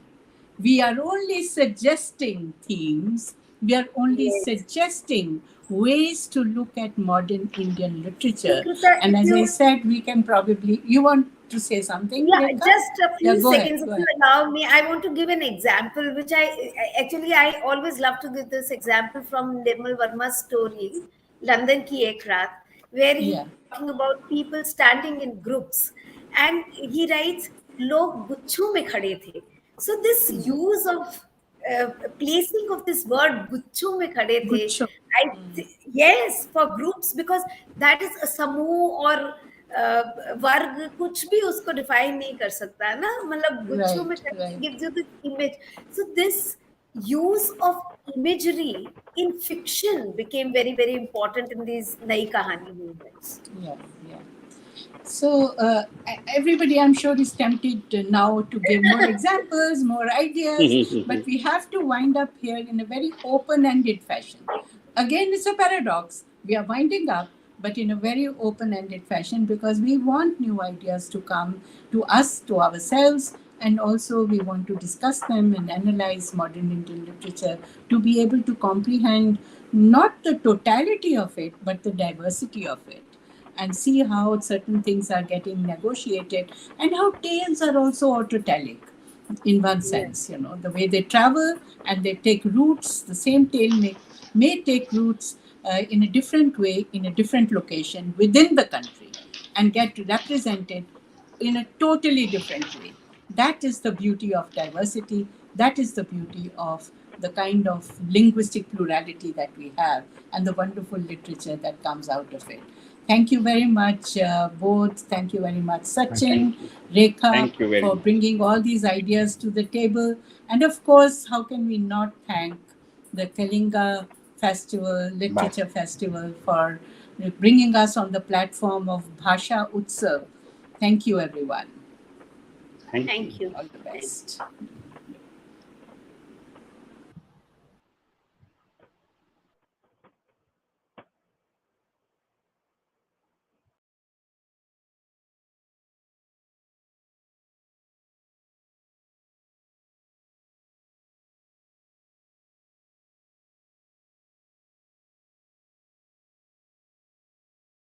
We are only suggesting themes, we are only yes. suggesting ways to look at modern Indian literature. Sukrita, And if as I you, said, we can probably, you want to say something, yeah, Rekha? just a Yeah, few go ahead, seconds, if go you ahead. allow me, I want to give an example, which I always love to give this example from Nirmal Verma's story, London Ki Ek Raat, where Yeah, he's talking about people standing in groups. And he writes, Log guchchu mein khade the. So this use of placing of this word guchchu mein khade good the, show. yes, for groups, because that is a समूह और वर्ग कुछ भी उसको define नहीं कर सकता है ना, मतलब गुच्छों में Right, right. gives you this image. So this use of imagery in fiction became very very important in these नई कहानी movements. Yeah, yeah. So everybody, I'm sure, is tempted now to give more examples, more ideas, but we have to wind up here in a very open-ended fashion. Again, it's a paradox. We are winding up, but in a very open-ended fashion, because we want new ideas to come to us, to ourselves, and also we want to discuss them and analyze modern Indian literature to be able to comprehend not the totality of it, but the diversity of it, and see how certain things are getting negotiated and how tales are also autotelic in one Yeah. sense, the way they travel and they take roots. The same tale may take roots in a different way, in a different location within the country, and get represented in a totally different way. That is the beauty of diversity. That is the beauty of the kind of linguistic plurality that we have, and the wonderful literature that comes out of it. Thank you very much, both. Thank you very much, Sachin, Rekha, Thank you very for much. bringing all these ideas to the table. And of course, how can we not thank the Kalinga Festival, Bye. Literature Festival, for bringing us on the platform of Bhasha Utsav. Thank you, everyone. Thank you. Thank you. All the Thank you. best.